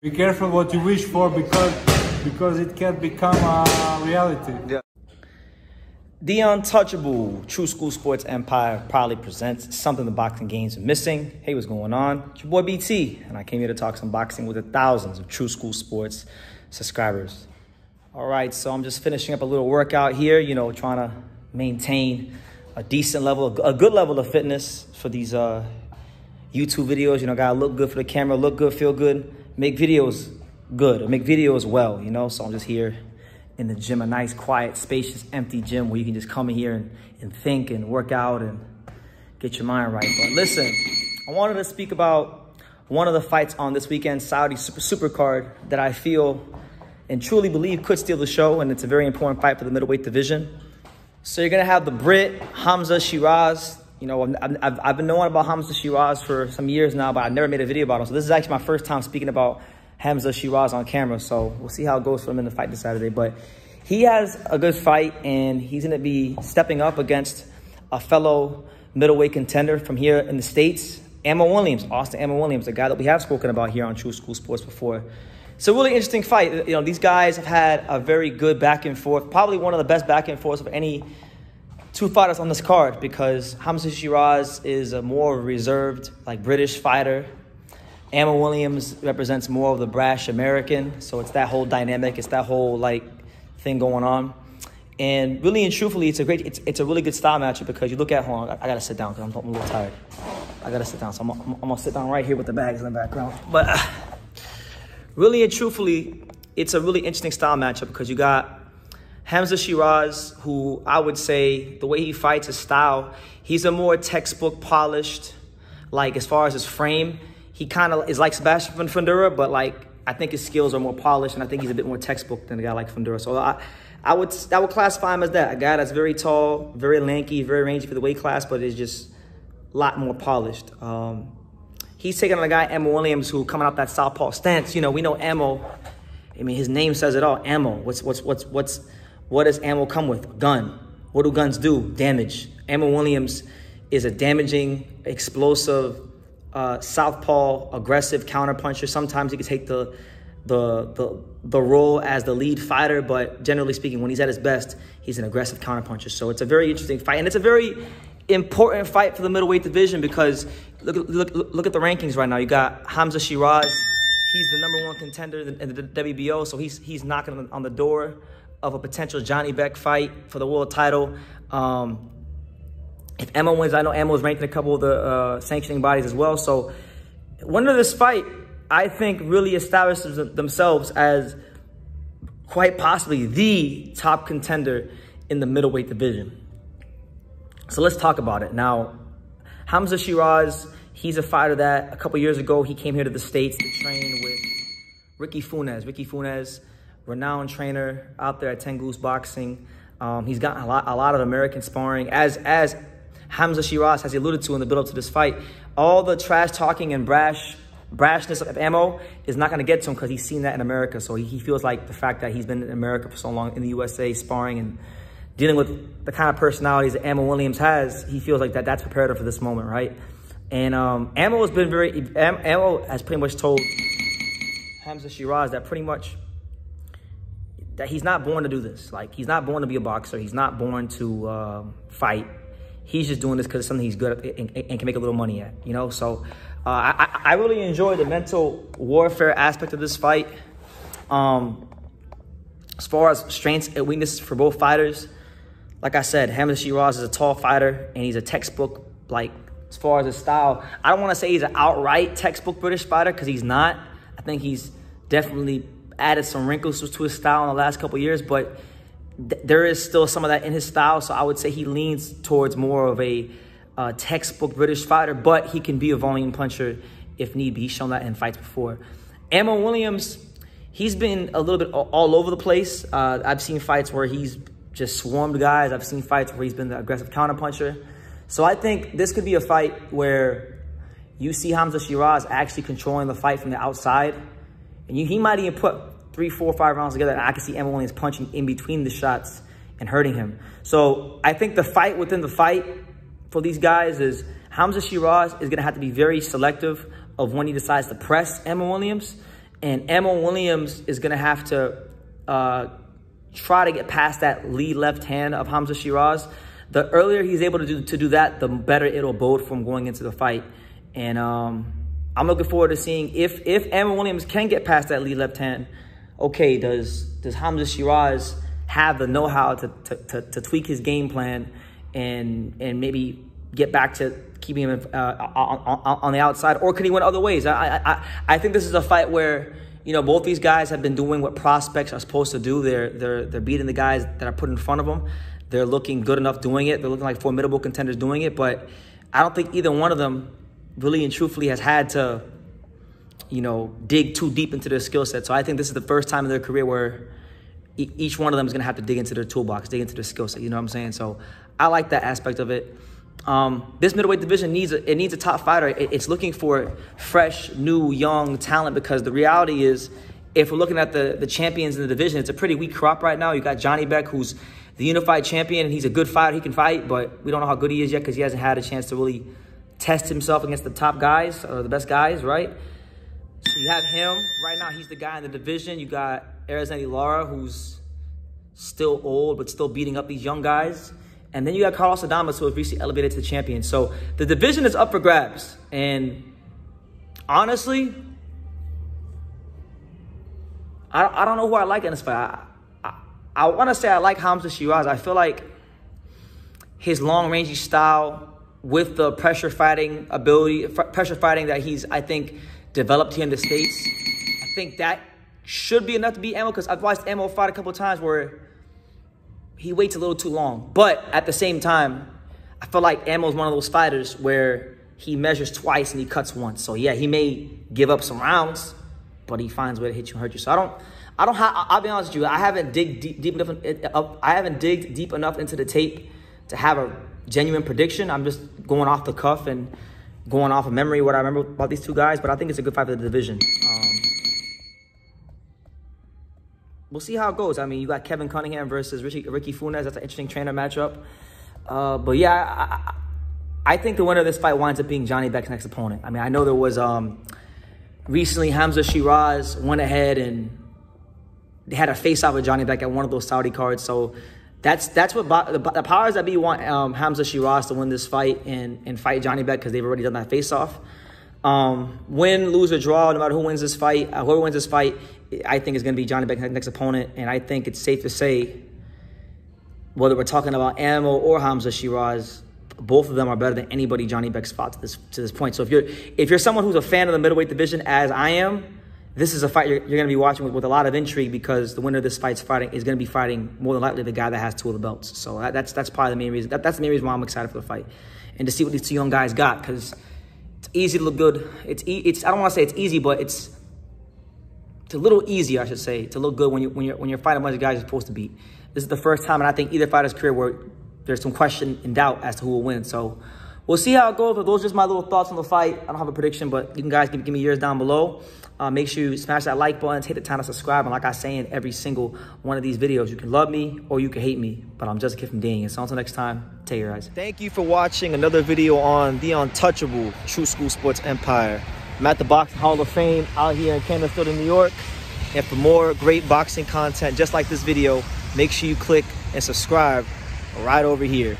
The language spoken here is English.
Be careful what you wish for because it can become a reality. Yeah. The Untouchable True School Sports Empire proudly presents something the boxing games are missing. Hey, what's going on? It's your boy BT, and I came here to talk some boxing with the thousands of True School Sports subscribers. All right, so I'm just finishing up a little workout here, trying to maintain a decent level, a good level of fitness for these YouTube videos. Gotta look good for the camera, look good, feel good, make videos good, make videos well, So I'm just here in the gym, a nice, quiet, spacious, empty gym where you can just come in here and think and work out and get your mind right. But listen, I wanted to speak about one of the fights on this weekend, Saudi Super card, that I feel and truly believe could steal the show, and it's a very important fight for the middleweight division. So you're going to have the Brit, Hamzah Sheeraz. I've been knowing about Hamzah Sheeraz for some years now, but I never made a video about him. So this is actually my first time speaking about Hamzah Sheeraz on camera. So we'll see how it goes for him in the fight this Saturday. But he has a good fight, and he's going to be stepping up against a fellow middleweight contender from here in the States, Austin Ammo Williams, a guy that we have spoken about here on True School Sports before. It's a really interesting fight. These guys have had a very good back and forth, probably one of the best back and forths of any two fighters on this card, because Hamzah Sheeraz is a more reserved, British fighter. Ammo Williams represents more of the brash American, so it's that whole dynamic, it's that whole thing going on. And really and truthfully, it's a really good style matchup, because you look at, hold on, I gotta sit down because I'm a little tired. I gotta sit down, so I'm gonna sit down right here with the bags in the background. But really and truthfully, it's a really interesting style matchup, because you got Hamzah Sheeraz, who I would say the way he fights, his style, he's a more textbook polished, as far as his frame, he kind of is like Sebastian Fundura, but I think his skills are more polished, and I think he's a bit more textbook than a guy like Fundura. So I would classify him as that, a guy that's very tall, very lanky, very rangy for the weight class, but is just a lot more polished. He's taking on a guy, Ammo Williams, who coming out that southpaw stance. We know Ammo. I mean, his name says it all. Ammo. What does ammo come with? Gun. What do guns do? Damage. Ammo Williams is a damaging, explosive, southpaw, aggressive counterpuncher. Sometimes he can take the role as the lead fighter, but generally speaking, when he's at his best, he's an aggressive counterpuncher. So it's a very interesting fight, and it's a very important fight for the middleweight division, because look at the rankings right now. You got Hamzah Sheeraz. He's the #1 contender in the WBO, so he's knocking on the door of a potential Janibek fight for the world title. If Ammo wins, I know Ammo is ranked in a couple of the sanctioning bodies as well. So winner of this fight, I think, really establishes themselves as quite possibly the top contender in the middleweight division. So let's talk about it. Now, Hamzah Sheeraz, he's a fighter that a couple years ago, he came here to the States to train with Ricky Funes. Ricky Funes, renowned trainer out there at 10 Goose Boxing. He's gotten a lot of American sparring. As Hamzah Sheeraz has alluded to in the build-up to this fight, all the trash talking and brashness of Ammo is not going to get to him, because he's seen that in America. So he feels like the fact that he's been in America for so long, in the USA, sparring and dealing with the kind of personalities that Ammo Williams has, he feels like that's prepared him for this moment, right? And Ammo has pretty much told Hamzah Sheeraz that he's not born to do this. He's not born to be a boxer. He's not born to fight. He's just doing this because it's something he's good at and can make a little money at, So I really enjoy the mental warfare aspect of this fight. As far as strengths and weaknesses for both fighters, like I said, Hamzah Sheeraz is a tall fighter, and he's a textbook, as far as his style. I don't want to say he's an outright textbook British fighter, because he's not. I think he's definitely added some wrinkles to his style in the last couple of years, but there is still some of that in his style. So I would say he leans towards more of a textbook British fighter, but he can be a volume puncher if need be. He's shown that in fights before. Ammo Williams, he's been a little bit all over the place. I've seen fights where he's just swarmed guys. I've seen fights where he's been the aggressive counterpuncher. So I think this could be a fight where you see Hamzah Sheeraz actually controlling the fight from the outside, and he might even put 3, 4, 5 rounds together, and I can see Ammo Williams punching in between the shots and hurting him. So I think the fight within the fight for these guys is Hamzah Sheeraz is going to have to be very selective of when he decides to press Ammo Williams, And Ammo Williams is going to have to try to get past that lead left hand of Hamzah Sheeraz. The earlier he's able to do that, the better it'll bode for him going into the fight. And I'm looking forward to seeing if Ammo Williams can get past that lead left hand. Okay, does Hamzah Sheeraz have the know-how to tweak his game plan and maybe get back to keeping him on the outside, or can he win other ways? I think this is a fight where, you know, both these guys have been doing what prospects are supposed to do. They're beating the guys that are put in front of them. They're looking good enough doing it. They're looking like formidable contenders doing it. But I don't think either one of them really and truthfully has had to, you know, dig too deep into their skill set. So I think this is the first time in their career where each one of them is going to have to dig into their toolbox, dig into their skill set. You know what I'm saying? So I like that aspect of it. This middleweight division needs a top fighter. It's looking for fresh, new, young talent, because the reality is, if we're looking at the champions in the division, it's a pretty weak crop right now. You got Janibek, who's the unified champion, and he's a good fighter. He can fight, but we don't know how good he is yet because he hasn't had a chance to really test himself against the top guys or the best guys, right? So you have him. Right now, he's the guy in the division. You got Arizani Lara, who's still old but still beating up these young guys. And then you got Carlos Adames, who has recently elevated to the champion. So the division is up for grabs. And honestly, I don't know who I like in this fight. I want to say I like Hamzah Sheeraz. I feel like his long-rangey style with the pressure fighting ability, pressure fighting that he's, I think, developed here in the States, I think that should be enough to beat Ammo, because I've watched Ammo fight a couple of times where he waits a little too long. But at the same time, I feel like Ammo's one of those fighters where he measures twice and he cuts once. So yeah, he may give up some rounds, but he finds a way to hit you and hurt you. So I'll be honest with you, I haven't digged deep enough into the tape to have a genuine prediction. I'm just going off the cuff and going off of memory what I remember about these two guys. But I think it's a good fight for the division. We'll see how it goes. I mean, you got Kevin Cunningham versus Ricky Funes. That's an interesting trainer matchup. But yeah, I think the winner of this fight winds up being Janibek's next opponent. I mean, I know there was recently Hamzah Sheeraz went ahead and they had a face-off with Janibek at one of those Saudi cards. So that's what the powers that be want Hamzah Sheeraz to win this fight and fight Janibek, because they've already done that face-off. Win, lose, or draw, no matter who wins this fight, whoever wins this fight, I think is going to be Janibek's next opponent. And I think it's safe to say, whether we're talking about Ammo or Hamzah Sheeraz, both of them are better than anybody Janibek's fought to this point. So if you're someone who's a fan of the middleweight division, as I am, this is a fight you're going to be watching with a lot of intrigue, because the winner of this fight's fighting is going to be fighting more than likely the guy that has two of the belts. So that's probably the main reason. That's the main reason why I'm excited for the fight, and to see what these two young guys got, because it's easy to look good. It's I don't want to say it's easy, but it's a little easier, I should say, to look good when you're fighting a bunch of guys you're supposed to beat. This is the first time in, I think, either fighter's career where there's some question and doubt as to who will win. So we'll see how it goes. But those are just my little thoughts on the fight. I don't have a prediction, but you can guys give me yours down below. Make sure you smash that like button, hit the time to subscribe. And like I say in every single one of these videos, you can love me or you can hate me, but I'm just a kid from Dang. So until next time, take care, guys. Thank you for watching another video on the untouchable True School Sports Empire. I'm at the Boxing Hall of Fame out here in Canterfield, New York. And for more great boxing content just like this video, make sure you click and subscribe right over here.